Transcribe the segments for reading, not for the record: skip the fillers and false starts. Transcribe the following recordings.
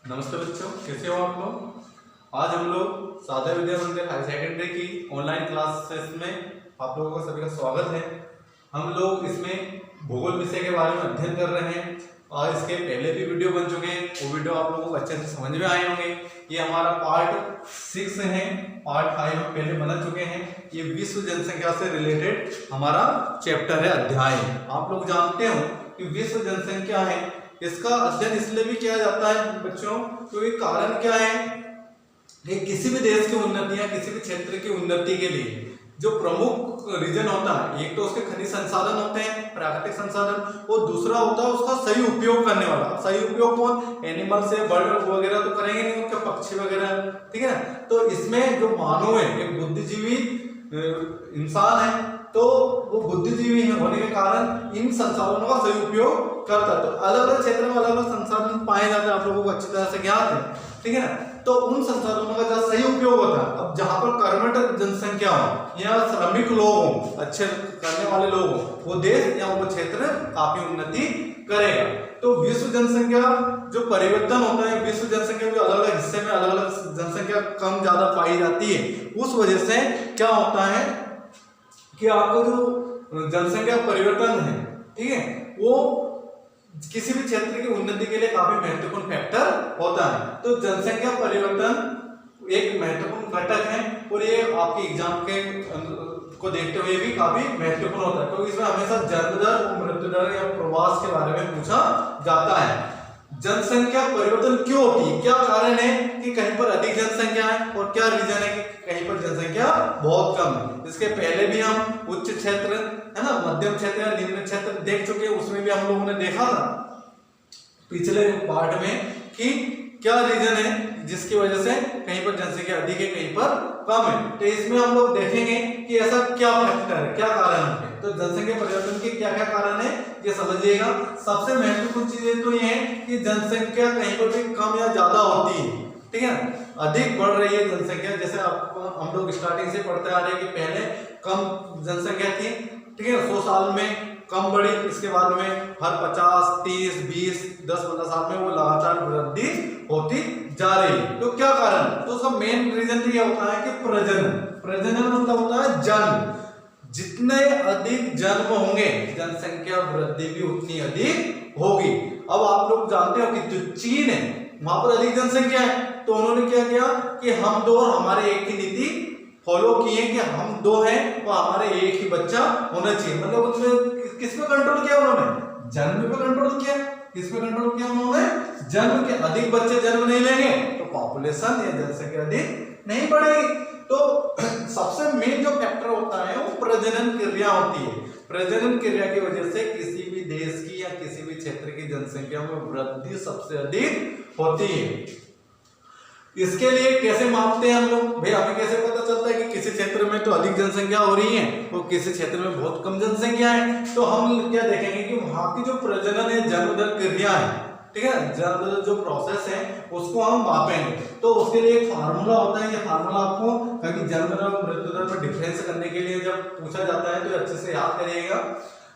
नमस्ते बच्चों, कैसे हो आप लोग। आज हम लोग सादा विद्या मंदिर हाई सेकेंडरी की ऑनलाइन क्लासेस में आप लोगों का सभी का स्वागत है। हम लोग इसमें भूगोल विषय के बारे में अध्ययन कर रहे हैं और इसके पहले भी वीडियो बन चुके हैं। वो वीडियो आप लोगों को अच्छे से समझ में आए होंगे। ये हमारा पार्ट 6 है। पार्ट 5 हम पहले बना चुके हैं। ये विश्व जनसंख्या से रिलेटेड हमारा चैप्टर है, अध्याय है। आप लोग जानते हो कि विश्व जनसंख्या है, इसका अध्ययन इसलिए भी किया जाता है बच्चों, क्योंकि कारण क्या है कि किसी भी देश की उन्नति या किसी भी क्षेत्र की उन्नति के लिए जो प्रमुख रीजन होता है, एक तो उसके खनिज संसाधन होते हैं, प्राकृतिक संसाधन, और दूसरा होता है उसका सही उपयोग करने वाला। सही उपयोग कौन, एनिमल से बर्ड वगैरह तो करेंगे नहीं, उनके पक्षी वगैरह, ठीक है ना। तो इसमें जो मानव है, एक बुद्धिजीवी इंसान है, तो वो बुद्धिजीवी होने के कारण इन संसाधनों का सही उपयोग करता है। तो अलग अलग क्षेत्र में अलग अलग संसाधन पाए जाते हैं, आप लोगों को अच्छी तरह से ज्ञात है, ठीक है ना। तो उन संसाधनों का जब सही उपयोग होता है, अब जहां पर कर्मठ जनसंख्या हो या श्रमिक लोग हो, अच्छे करने वाले लोग हो, वो देश या वो क्षेत्र काफी उन्नति करेगा। तो विश्व जनसंख्या जो परिवर्तन होता है, विश्व जनसंख्या जो अलग अलग हिस्से में अलग अलग जनसंख्या कम ज्यादा पाई जाती है, उस वजह से क्या होता है कि आपको जो जनसंख्या परिवर्तन है, ठीक है, वो किसी भी क्षेत्र की उन्नति के लिए काफी महत्वपूर्ण फैक्टर होता है। तो जनसंख्या परिवर्तन एक महत्वपूर्ण घटक है और ये आपके एग्जाम के को देखते हुए भी काफी महत्वपूर्ण होता है, क्योंकि इसमें हमेशा जन्म दर, मृत्यु दर या प्रवास के बारे में पूछा जाता है। जनसंख्या परिवर्तन क्यों होती है, क्या कारण है कि कहीं पर अधिक जनसंख्या है और क्या रीजन है कि कहीं पर जनसंख्या बहुत कम है। इसके पहले भी हम उच्च क्षेत्र है ना, मध्यम क्षेत्र या निम्न क्षेत्र देख चुके हैं। उसमें भी हम लोगों ने देखा था पिछले पार्ट में कि क्या रीजन है जिसकी वजह से कहीं पर जनसंख्या अधिक है, कहीं पर कम है। तो इसमें हम लोग देखेंगे कि ऐसा क्या फैक्टर है, क्या कारण है। तो जनसंख्या परिवर्तन के क्या क्या कारण है ये समझिएगा। सबसे महत्वपूर्ण चीज तो ये है कि जनसंख्या कहीं पर भी कम या ज्यादा होती है, ठीक है। अधिक बढ़ रही है जनसंख्या, जैसे हम लोग स्टार्टिंग से पढ़ते आ रहे हैं कि पहले कम जनसंख्या थी, ठीक है, 100 साल में कम बढ़ी, इसके बाद में हर 50, 30, 20, 10-15 साल में वो लगातार वृद्धि होती जा रही है। तो क्या कारण, तो उसका मेन रीजन तो ये होता है कि प्रजनन। प्रजनन मतलब होता है जन्म। जितने अधिक जन्म होंगे, जनसंख्या वृद्धि भी उतनी अधिक होगी। अब आप लोग जानते हो कि जो चीन है वहां पर अधिक जनसंख्या है, तो उन्होंने क्या किया कि हम दो और हमारे एक की नीति फॉलो किए कि हम दो हैं तो हमारे एक ही बच्चा होना चाहिए। मतलब उसमें किस पे कंट्रोल किया उन्होंने, जन्म पे कंट्रोल किया। किस पे कंट्रोल किया उन्होंने, जन्म के। अधिक बच्चे जन्म नहीं लेंगे तो पॉपुलेशन या जनसंख्या अधिक नहीं बढ़ेगी। तो सबसे मेन जो फैक्टर होता है वो प्रजनन क्रिया होती है। प्रजनन क्रिया की वजह से किसी भी देश की या किसी भी क्षेत्र की जनसंख्या में वृद्धि सबसे अधिक होती है। इसके लिए कैसे मापते हैं हम लोग, भाई हमें कैसे पता चलता है कि किसी क्षेत्र में तो अधिक जनसंख्या हो रही है और किसी क्षेत्र में बहुत कम जनसंख्या है। तो हम क्या देखेंगे कि वहां की जो प्रजनन है, जन्म दर क्रिया है, ठीक है, जन्म दर जो प्रोसेस है उसको हम मापेंगे। तो उसके लिए एक फार्मूला होता है। ये फार्मूला आपको कभी जन्म दर और मृत्यु दर में डिफरेंस करने के लिए जब पूछा जाता है तो अच्छे से याद करिएगा।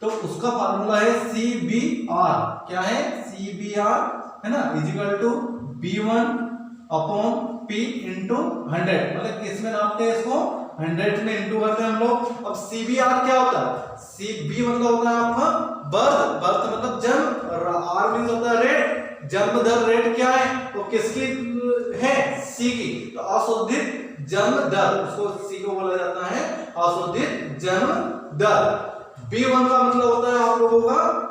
तो उसका फार्मूला है CBR। क्या है, CBR है ना, is equal to B1 upon P into 100। मतलब किसमें नापते हैं इसको, 100 में इंटू करते हैं हम लोग। अब CBR क्या होता है, CB मतलब होता है आपका बर्थ, बर्थ मतलब जन्म, और R मींस होता है रेट, जन्म दर। रेट क्या है, वो किसकी है, C की। तो अशोधित जन्म दर, उसको C को बोला जाता है अशोधित जन्म दर। B1 का मतलब होता है आप लोगों का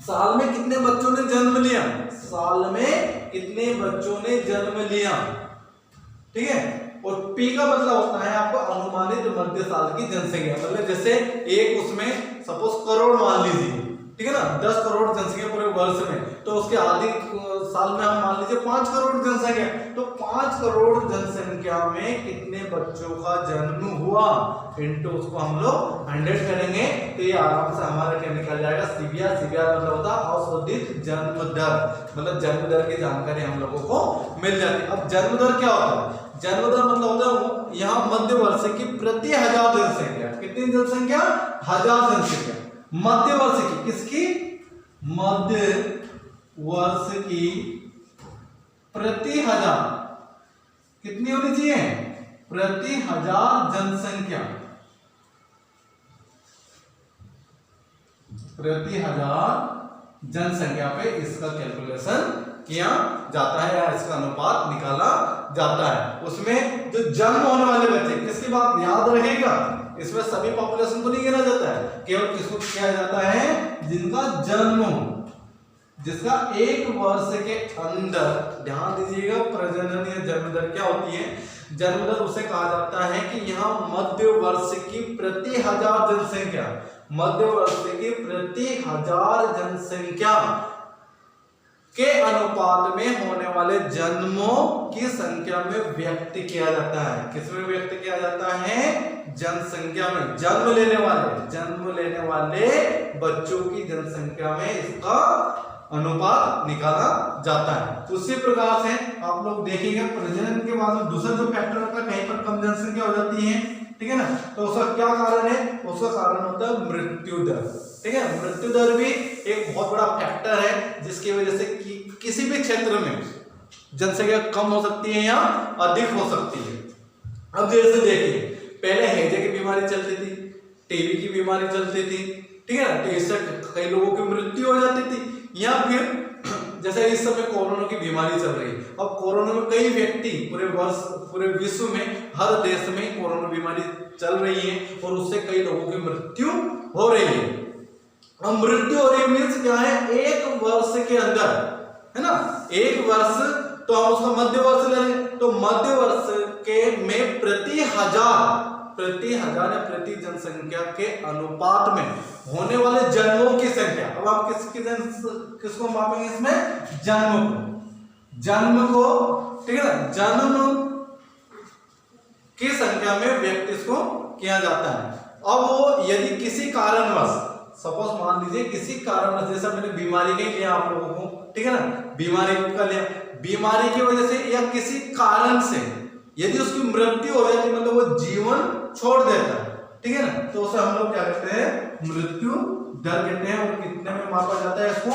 साल में कितने बच्चों ने जन्म लिया, साल में कितने बच्चों ने जन्म लिया, ठीक है। और P का मतलब होता है आपको अनुमानित मध्य साल की जनसंख्या। मतलब जैसे एक उसमें सपोज करोड़ मान लीजिए, ठीक है ना, 10 करोड़ जनसंख्या पूरे वर्ष में, तो उसके आधे साल में हम मान लीजिए 5 करोड़ जनसंख्या। तो 5 करोड़ जनसंख्या में कितने बच्चों का जन्म हुआ इंटू उसको हम लोग 100 करेंगे तो ये आराम से हमारा क्या निकल जाएगा, CBR। CBR मतलब होता है अशोधित जन्म दर। मतलब जन्म दर की जानकारी हम लोगों को मिल जाती है। अब जन्म दर क्या होता है, जन्म दर मतलब होता है यहाँ मध्य वर्ष की प्रति 1000 जनसंख्या। कितनी जनसंख्या, 1000 जनसंख्या मध्य वर्ष की। किसकी, मध्य वर्ष की प्रति हजार कितनी होनी चाहिए? प्रति हजार जनसंख्या, प्रति हजार जनसंख्या पे इसका कैलकुलेशन किया जाता है या इसका अनुपात निकाला जाता है। उसमें जो जन्म होने वाले बच्चे, किसकी बात याद रहेगा, इसमें सभी पॉपुलेशन को नहीं गिना जाता है, केवल किसको किया जाता है? जिनका जन्म हो, जिसका 1 वर्ष के अंदर, ध्यान दीजिएगा, प्रजनन या जन्म दर क्या होती है? जन्म दर उसे कहा जाता है कि यहाँ मध्य वर्ष की प्रति हजार जनसंख्या, मध्य वर्ष की प्रति हजार जनसंख्या के अनुपात में होने वाले जन्मों की संख्या में व्यक्त किया जाता है। किसमें व्यक्त किया जाता है? जनसंख्या में। जन्म लेने वाले बच्चों की जनसंख्या में इसका अनुपात निकाला जाता है। उसी प्रकार से आप लोग देखेंगे प्रजनन के बाद में दूसरा जो फैक्टर होता है, कहीं पर कम जनसंख्या हो जाती है, ठीक है ना, तो उसका क्या कारण है? उसका कारण होता है मृत्यु दर, ठीक है। मृत्यु दर भी एक बहुत बड़ा फैक्टर है जिसकी वजह से किसी भी क्षेत्र में जनसंख्या कम हो सकती है या अधिक हो सकती है। अब जैसे देखिए, पहले हैजे की बीमारी चलती थी, टीबी की बीमारी चलती थी, ठीक है ना, तो इससे कई लोगों की मृत्यु हो जाती थी। या फिर जैसे इस समय कोरोना की बीमारी चल रही है, अब कोरोना में कई व्यक्ति पूरे विश्व में हर देश में कोरोना बीमारी चल रही है और उससे कई लोगों की मृत्यु हो रही है। अब मृत्यु हो रही मीन्स क्या है? 1 वर्ष के अंदर, है ना, 1 वर्ष, तो हम उसका मध्य वर्ष ले लें, तो मध्य वर्ष के में प्रति हजार या प्रति जनसंख्या के अनुपात में होने वाले जन्मों की संख्या। अब आप किसको मापेंगे? इसमें जन्म को, ठीक है ना, जन्म की संख्या में व्यक्त इसको किया जाता है। अब वो यदि किसी कारणवश, सपोज मान लीजिए किसी कारणवश, जैसा मैंने बीमारी के लिया आप लोगों को, ठीक है ना, बीमारी का लिया, बीमारी की वजह से या किसी कारण से यदि उसकी मृत्यु हो जाती, मतलब वो जीवन छोड़ देता है, ठीक है ना, तो उसे हम लोग क्या कहते हैं? मृत्यु दर कहते हैं। और कितने में मापा जाता है इसको?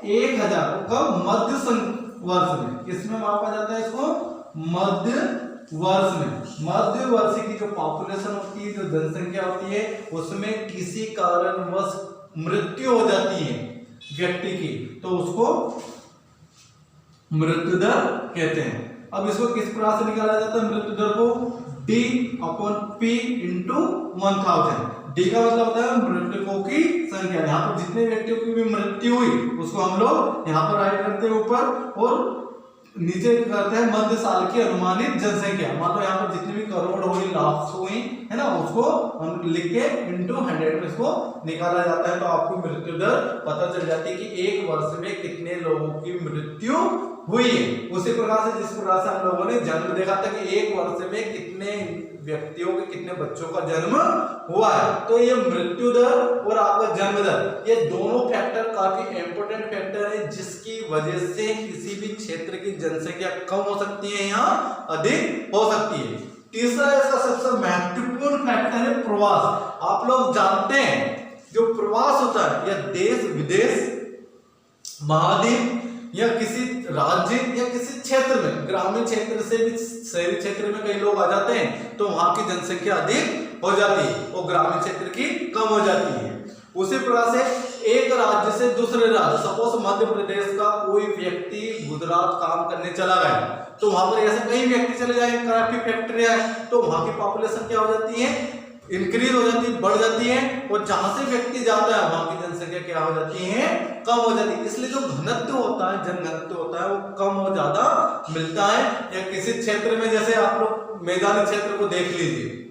1000 का मध्य वर्ष में। किसमें मापा जाता है इसको? मध्य वर्ष में। मध्य वर्ष की जो पॉपुलेशन होती है, जो जनसंख्या होती है, उसमें किसी कारणवश मृत्यु हो जाती है व्यक्ति की, तो उसको मृत्यु दर कहते हैं। अब इसको किस प्रकार से निकाला जाता है? मृत्यु दर को D/P × 1000। D का मतलब होता है मृतकों की संख्या। यहाँ पर जितने व्यक्तियों की भी मृत्यु हुई उसको हम लोग यहाँ पर राइट करते हैं ऊपर, और नीचे करते हैं मध्य साल की अनुमानित जनसंख्या। मान लो यहाँ पर जितनी भी करोड़ हुई, लाख हुई, है ना, उसको हम लिख के × 100 में इसको निकाला जाता है, तो आपको मृत्यु दर पता चल जाती है कि 1 वर्ष में कितने लोगों की मृत्यु हुई है। उसी प्रकार से जिस प्रकार से हम लोगों ने जन्म देखा था कि 1 वर्ष में कितने व्यक्तियों के, कितने बच्चों का जन्म हुआ है, तो ये मृत्यु दर और आपका जन्म दर, ये दोनों फैक्टर काफी इंपॉर्टेंट फैक्टर है, जिसकी वजह से किसी भी क्षेत्र की जनसंख्या कम हो सकती है या अधिक हो सकती है। तीसरा इसका सबसे महत्वपूर्ण फैक्टर है प्रवास। आप लोग जानते हैं जो प्रवास होता है, या देश विदेश, महाद्वीप, या किसी राज्य या किसी क्षेत्र में, ग्रामीण क्षेत्र से भी शहरी क्षेत्र में कई लोग आ जाते हैं, तो वहां की जनसंख्या अधिक हो जाती है और ग्रामीण क्षेत्र की कम हो जाती है। उसी प्रकार से एक राज्य से दूसरे राज्य, सपोज मध्य प्रदेश का कोई व्यक्ति गुजरात काम करने चला गया, तो वहां पर ऐसे कई व्यक्ति चले जाएंगे, काफी फैक्ट्रियां हैं, तो वहां की पॉपुलेशन क्या हो जाती है? इंक्रीज हो जाती है, बढ़ जाती है, और जहां से व्यक्ति जाता है वहां की जनसंख्या क्या हो जाती है? कम हो जाती है। इसलिए जो घनत्व होता है, जनघनत्व होता है, वो कम और ज्यादा मिलता है। या किसी क्षेत्र में, जैसे आप लोग मैदानी क्षेत्र को देख लीजिए,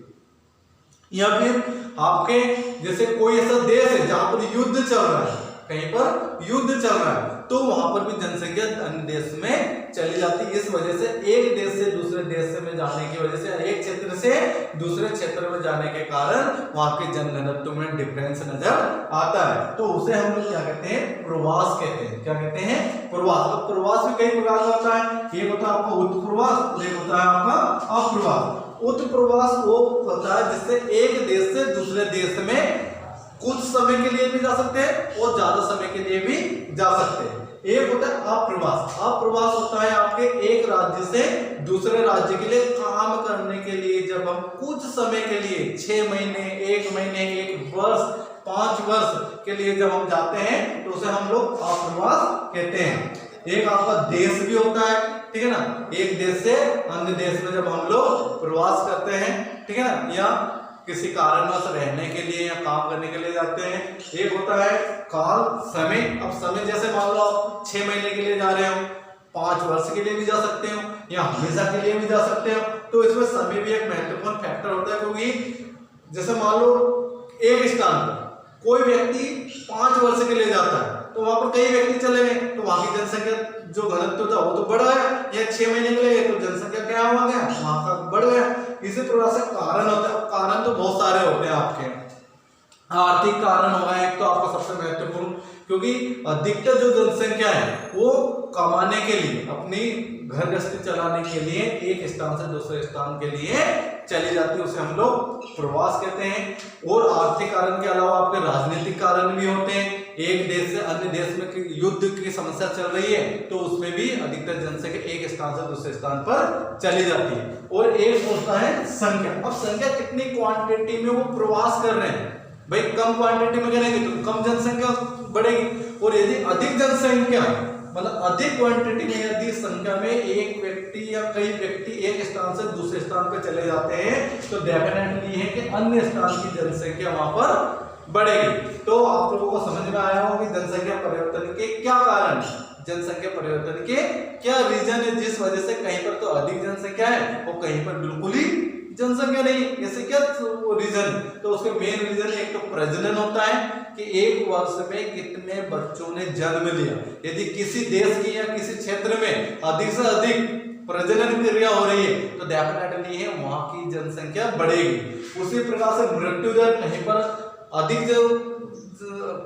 या फिर आपके जैसे कोई ऐसा देश है जहां पर युद्ध चल रहा है, कहीं पर युद्ध चल रहा है, तो वहां पर भी जनसंख्या अन्य देश में चली जाती है। इस वजह से एक देश से दूसरे देश में जाने की वजह से, एक क्षेत्र से दूसरे क्षेत्र में जाने के कारण वहां के जनघनत्व में डिफरेंस नजर आता है, तो उसे हम लोग क्या कहते हैं? प्रवास कहते हैं। क्या कहते हैं? प्रवास। तो प्रवास भी कई प्रकार का होता है। एक होता है आपका उत्प्रवास, एक होता है आपका अप्रवास। उत्प्रवास वो होता है जिससे एक देश से दूसरे देश में कुछ समय के लिए भी जा सकते हैं और ज्यादा समय के लिए भी जा सकते हैं। एक होता है अप्रवास। अप्रवास होता है आपके एक राज्य से दूसरे राज्य के लिए काम करने के लिए, जब हम कुछ समय के लिए 6 महीने, 1 महीने, 1 वर्ष, 5 वर्ष के लिए जब हम जाते हैं तो उसे हम लोग अप्रवास कहते हैं। एक आपका देश भी होता है, ठीक है ना, एक देश से अन्य देश में जब हम लोग प्रवास करते हैं, ठीक है ना, या किसी कारणवश रहने के लिए या काम करने के लिए जाते हैं। एक होता है काल, समय। अब समय जैसे मान लो आप 6 महीने के लिए जा रहे हो, 5 वर्ष के लिए भी जा सकते हो या हमेशा के लिए भी जा सकते हो। तो इसमें समय भी एक महत्वपूर्ण फैक्टर होता है, क्योंकि जैसे मान लो एक स्थान पर कोई व्यक्ति 5 वर्ष के लिए जाता है तो वहां पर कई व्यक्ति चले गए तो वहां की जनसंख्या जो घनत्व था वो तो बढ़ गया, या 6 महीने के लिए तो जनसंख्या क्या हो गया, वहां का बढ़ गया। इसी प्रकार से कारण होता है। कारण तो बहुत सारे होते हैं आपके। आर्थिक कारण होगा एक तो आपका सबसे महत्वपूर्ण, क्योंकि अधिकतर जो जनसंख्या है वो कमाने के लिए, अपनी घर गृहस्थी चलाने के लिए एक स्थान से दूसरे स्थान के लिए चली जाती है, उसे हम लोग प्रवास कहते हैं। और आर्थिक कारण के अलावा आपके राजनीतिक कारण भी होते हैं। एक देश से अन्य देश में युद्ध की समस्या चल रही है तो उसमें भी अधिकतर जनसंख्या एक स्थान से दूसरे स्थान पर चली जाती है। और एक होता है संख्या। अब संख्या कितनी क्वांटिटी में वो प्रवास कर रहे हैं, भाई कम क्वांटिटी में करेंगे तो कम जनसंख्या बढ़ेगी, और यदि अधिक जनसंख्या मतलब अधिक क्वांटिटी में यदि संख्या में एक व्यक्ति या कई व्यक्ति एक स्थान से दूसरे स्थान पर चले जाते हैं तो डेफिनेटली है कि अन्य स्थान की जनसंख्या वहां पर बढ़ेगी। तो आप लोगों को समझ में आया होगा कि जनसंख्या परिवर्तन के क्या कारण, जनसंख्या परिवर्तन के क्या रीजन है जिस वजह से कहीं पर तो अधिक जनसंख्या है और कहीं पर बिल्कुल ही जनसंख्या नहीं। ऐसे क्या रीजन, तो उसके मेन रीजन एक तो प्रजनन होता है कि एक वर्ष में कितने बच्चों ने जन्म लिया। यदि किसी देश की या किसी क्षेत्र में अधिक से अधिक प्रजनन क्रिया हो रही है तो डेफिनेटली है वहां की जनसंख्या बढ़ेगी। उसी प्रकार से मृत्यु दर, कहीं पर अधिक जो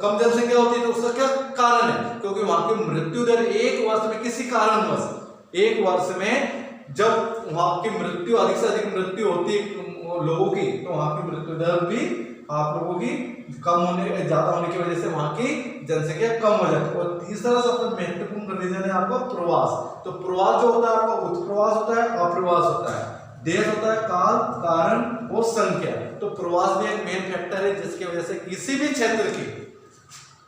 कम जनसंख्या होती है तो उसका क्या कारण है, क्योंकि वहां की मृत्यु दर एक वर्ष में किसी कारणवश एक वर्ष में जब वहां की मृत्यु अधिक से अधिक मृत्यु होती है लोगों की तो वहां की मृत्यु दर भी आप लोगों की कम होने, ज्यादा होने की वजह से वहां की जनसंख्या कम हो जाती है। और तीसरा सबसे महत्वपूर्ण रीजन है आपका प्रवास। तो प्रवास जो होता है आपका उत्प्रवास होता है, अप्रवास होता है। देश होता है काल, कारण और संख्या। तो प्रवास भी एक मेन फैक्टर है जिसकी वजह से किसी भी क्षेत्र की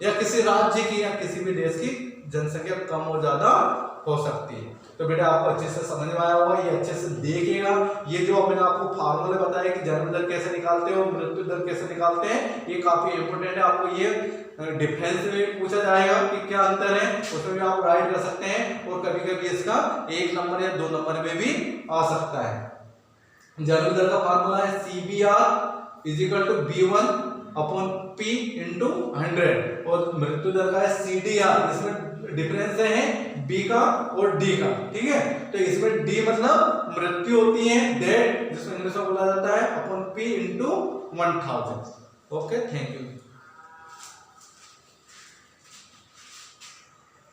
या किसी राज्य की या किसी भी देश की जनसंख्या कम और ज्यादा हो सकती है। तो बेटा आपको अच्छे से समझ में आया होगा, ये अच्छे से देखिएगा। ये जो मैंने आपको फार्मूले बताया कि जन्म दर कैसे निकालते हैं और मृत्यु दर कैसे निकालते हैं, ये काफी इंपोर्टेंट है। आपको ये डिफरेंस में पूछा जाएगा कि क्या अंतर है, उसमें भी आप राइट कर सकते हैं और कभी कभी इसका 1 नंबर या 2 नंबर में भी आ सकता है। जन्म दर का फार्मूला है CBR = B1 अपॉन P × 100 और मृत्यु दर का है CDR। इसमें डिफरेंस है B का और D का, ठीक है। तो इसमें D मतलब मृत्यु होती है, डेथ, जिसको इंग्लिश में बोला जाता है, upon P × 1000। Okay, thank you.